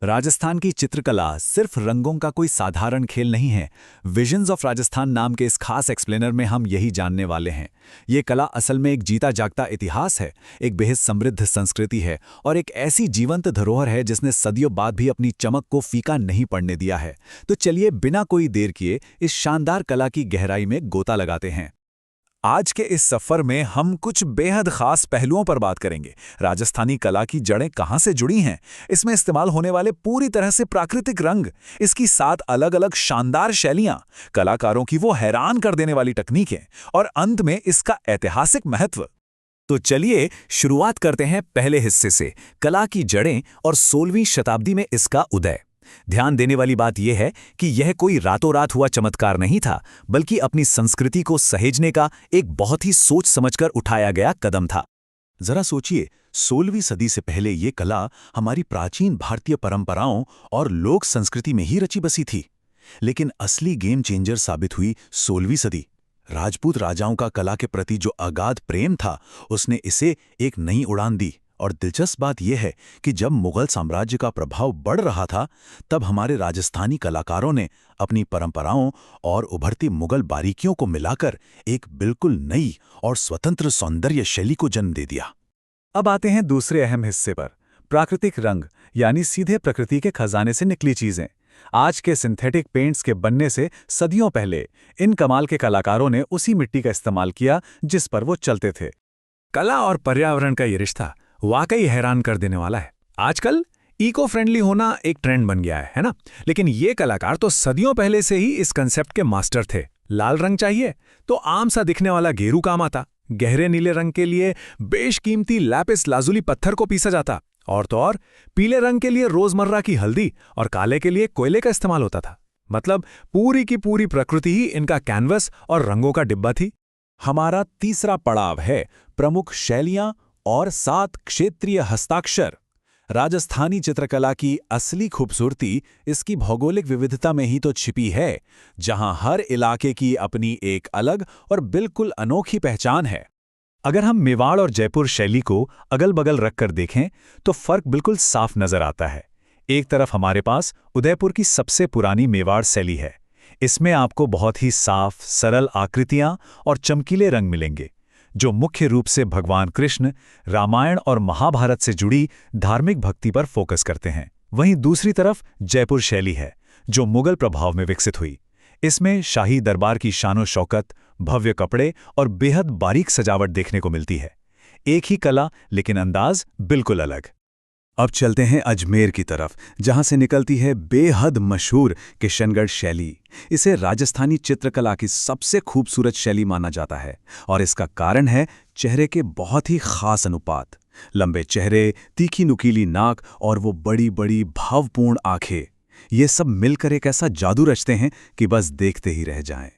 राजस्थान की चित्रकला सिर्फ रंगों का कोई साधारण खेल नहीं है। विजन्स ऑफ राजस्थान नाम के इस खास एक्सप्लेनर में हम यही जानने वाले हैं। ये कला असल में एक जीता जागता इतिहास है, एक बेहद समृद्ध संस्कृति है और एक ऐसी जीवंत धरोहर है जिसने सदियों बाद भी अपनी चमक को फीका नहीं पड़ने दिया है। तो चलिए बिना कोई देर किए इस शानदार कला की गहराई में गोता लगाते हैं। आज के इस सफर में हम कुछ बेहद खास पहलुओं पर बात करेंगे। राजस्थानी कला की जड़ें कहां से जुड़ी हैं, इसमें इस्तेमाल होने वाले पूरी तरह से प्राकृतिक रंग, इसकी 7 अलग-अलग शानदार शैलियां, कलाकारों की वो हैरान कर देने वाली तकनीकें और अंत में इसका ऐतिहासिक महत्व। तो चलिए शुरुआत करते हैं पहले हिस्से से, कला की जड़ें और 16वीं शताब्दी में इसका उदय। ध्यान देने वाली बात यह है कि यह कोई रातों रात हुआ चमत्कार नहीं था, बल्कि अपनी संस्कृति को सहेजने का एक बहुत ही सोच समझकर उठाया गया कदम था। जरा सोचिए, 16वीं सदी से पहले ये कला हमारी प्राचीन भारतीय परंपराओं और लोक संस्कृति में ही रची बसी थी। लेकिन असली गेम चेंजर साबित हुई 16वीं सदी। राजपूत राजाओं का कला के प्रति जो अगाध प्रेम था, उसने इसे एक नई उड़ान दी। और दिलचस्प बात यह है कि जब मुगल साम्राज्य का प्रभाव बढ़ रहा था, तब हमारे राजस्थानी कलाकारों ने अपनी परंपराओं और उभरती मुगल बारीकियों को मिलाकर एक बिल्कुल नई और स्वतंत्र सौंदर्य शैली को जन्म दे दिया। अब आते हैं दूसरे अहम हिस्से पर, प्राकृतिक रंग, यानी सीधे प्रकृति के खजाने से निकली चीजें। आज के सिंथेटिक पेंट्स के बनने से सदियों पहले इन कमाल के कलाकारों ने उसी मिट्टी का इस्तेमाल किया जिस पर वो चलते थे। कला और पर्यावरण का ये रिश्ता वाकई हैरान कर देने वाला है। आजकल इको फ्रेंडली होना एक ट्रेंड बन गया है ना? लेकिन ये कलाकार तो सदियों पहले से ही इस कंसेप्ट के मास्टर थे। लाल रंग चाहिए तो आम सा दिखने वाला गेरू काम आता। गहरे नीले रंग के लिए बेशकीमती लैपिस लाजुली पत्थर को पीसा जाता, और तो और पीले रंग के लिए रोजमर्रा की हल्दी और काले के लिए कोयले का इस्तेमाल होता था। मतलब पूरी की पूरी प्रकृति ही इनका कैनवस और रंगों का डिब्बा थी। हमारा तीसरा पड़ाव है प्रमुख शैलियां और 7 क्षेत्रीय हस्ताक्षर। राजस्थानी चित्रकला की असली खूबसूरती इसकी भौगोलिक विविधता में ही तो छिपी है, जहां हर इलाके की अपनी एक अलग और बिल्कुल अनोखी पहचान है। अगर हम मेवाड़ और जयपुर शैली को अगल बगल रखकर देखें तो फर्क बिल्कुल साफ नजर आता है। एक तरफ हमारे पास उदयपुर की सबसे पुरानी मेवाड़ शैली है। इसमें आपको बहुत ही साफ, सरल आकृतियां और चमकीले रंग मिलेंगे, जो मुख्य रूप से भगवान कृष्ण, रामायण और महाभारत से जुड़ी धार्मिक भक्ति पर फोकस करते हैं। वहीं दूसरी तरफ जयपुर शैली है, जो मुगल प्रभाव में विकसित हुई। इसमें शाही दरबार की शानो शौकत, भव्य कपड़े और बेहद बारीक सजावट देखने को मिलती है। एक ही कला, लेकिन अंदाज बिल्कुल अलग। अब चलते हैं अजमेर की तरफ, जहां से निकलती है बेहद मशहूर किशनगढ़ शैली। इसे राजस्थानी चित्रकला की सबसे खूबसूरत शैली माना जाता है, और इसका कारण है चेहरे के बहुत ही खास अनुपात। लंबे चेहरे, तीखी नुकीली नाक और वो बड़ी बड़ी भावपूर्ण आंखें, ये सब मिलकर एक ऐसा जादू रचते हैं कि बस देखते ही रह जाएं।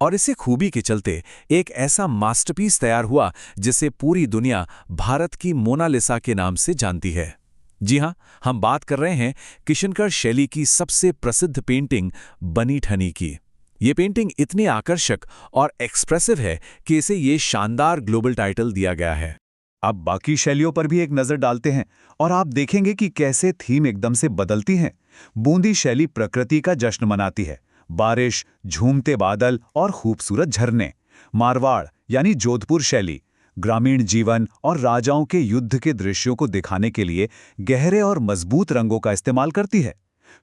और इसी खूबी के चलते एक ऐसा मास्टरपीस तैयार हुआ जिसे पूरी दुनिया भारत की मोनालिसा के नाम से जानती है। जी हां, हम बात कर रहे हैं किशनगढ़ शैली की सबसे प्रसिद्ध पेंटिंग बनी ठनी की। ये पेंटिंग इतनी आकर्षक और एक्सप्रेसिव है कि इसे ये शानदार ग्लोबल टाइटल दिया गया है। अब बाकी शैलियों पर भी एक नजर डालते हैं और आप देखेंगे कि कैसे थीम एकदम से बदलती हैं। बूंदी शैली प्रकृति का जश्न मनाती है, बारिश, झूमते बादल और खूबसूरत झरने। मारवाड़ यानी जोधपुर शैली ग्रामीण जीवन और राजाओं के युद्ध के दृश्यों को दिखाने के लिए गहरे और मजबूत रंगों का इस्तेमाल करती है।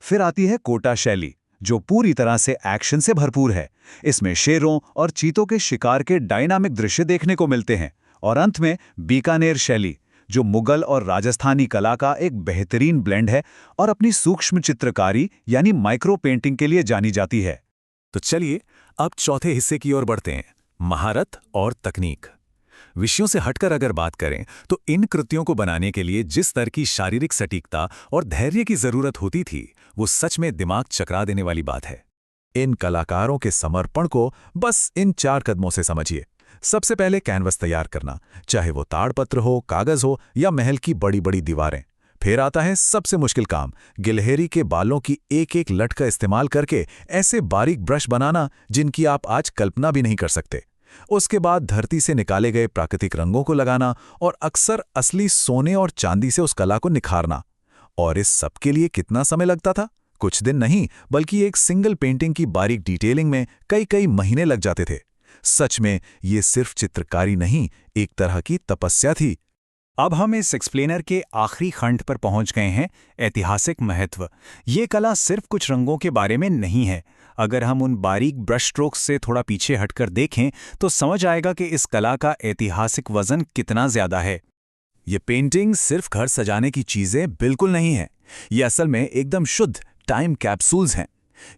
फिर आती है कोटा शैली, जो पूरी तरह से एक्शन से भरपूर है। इसमें शेरों और चीतों के शिकार के डायनामिक दृश्य देखने को मिलते हैं। और अंत में बीकानेर शैली, जो मुगल और राजस्थानी कला का एक बेहतरीन ब्लेंड है और अपनी सूक्ष्म चित्रकारी यानी माइक्रो पेंटिंग के लिए जानी जाती है। तो चलिए अब चौथे हिस्से की ओर बढ़ते हैं, महारत और तकनीक। विषयों से हटकर अगर बात करें तो इन कृतियों को बनाने के लिए जिस तरह की शारीरिक सटीकता और धैर्य की जरूरत होती थी, वो सच में दिमाग चकरा देने वाली बात है। इन कलाकारों के समर्पण को बस इन 4 कदमों से समझिए। सबसे पहले कैनवस तैयार करना, चाहे वो ताड़पत्र हो, कागज हो या महल की बड़ी बड़ी दीवारें। फिर आता है सबसे मुश्किल काम, गिलहरी के बालों की एक एक लट का इस्तेमाल करके ऐसे बारीक ब्रश बनाना जिनकी आप आज कल्पना भी नहीं कर सकते। उसके बाद धरती से निकाले गए प्राकृतिक रंगों को लगाना और अक्सर असली सोने और चांदी से उस कला को निखारना। और इस सब के लिए कितना समय लगता था? कुछ दिन नहीं, बल्कि एक सिंगल पेंटिंग की बारीक डिटेलिंग में कई कई महीने लग जाते थे। सच में ये सिर्फ चित्रकारी नहीं, एक तरह की तपस्या थी। अब हम इस एक्सप्लेनर के आखिरी खंड पर पहुंच गए हैं, ऐतिहासिक महत्व। ये कला सिर्फ कुछ रंगों के बारे में नहीं है। अगर हम उन बारीक ब्रश स्ट्रोक्स से थोड़ा पीछे हटकर देखें तो समझ आएगा कि इस कला का ऐतिहासिक वजन कितना ज्यादा है। ये पेंटिंग सिर्फ घर सजाने की चीजें बिल्कुल नहीं है। ये असल में एकदम शुद्ध टाइम कैप्सूल्स हैं।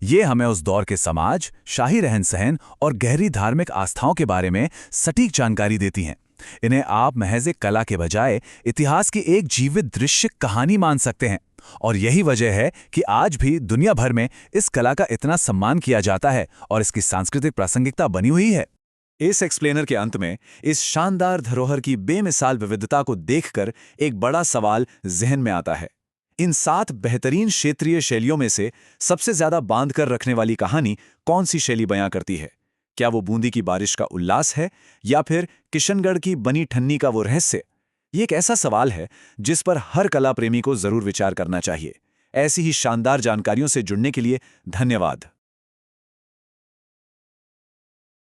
ये हमें उस दौर के समाज, शाही रहन-सहन और गहरी धार्मिक आस्थाओं के बारे में सटीक जानकारी देती हैं। इन्हें आप महज एक कला के बजाय इतिहास की एक जीवित दृश्य कहानी मान सकते हैं। और यही वजह है कि आज भी दुनिया भर में इस कला का इतना सम्मान किया जाता है और इसकी सांस्कृतिक प्रासंगिकता बनी हुई है। इस एक्सप्लेनर के अंत में इस शानदार धरोहर की बेमिसाल विविधता को देखकर एक बड़ा सवाल जहन में आता है। इन 7 बेहतरीन क्षेत्रीय शैलियों में से सबसे ज्यादा बांध कर रखने वाली कहानी कौन सी शैली बयां करती है? क्या वो बूंदी की बारिश का उल्लास है या फिर किशनगढ़ की बनी ठन्नी का वो रहस्य? ये एक ऐसा सवाल है जिस पर हर कला प्रेमी को जरूर विचार करना चाहिए। ऐसी ही शानदार जानकारियों से जुड़ने के लिए धन्यवाद।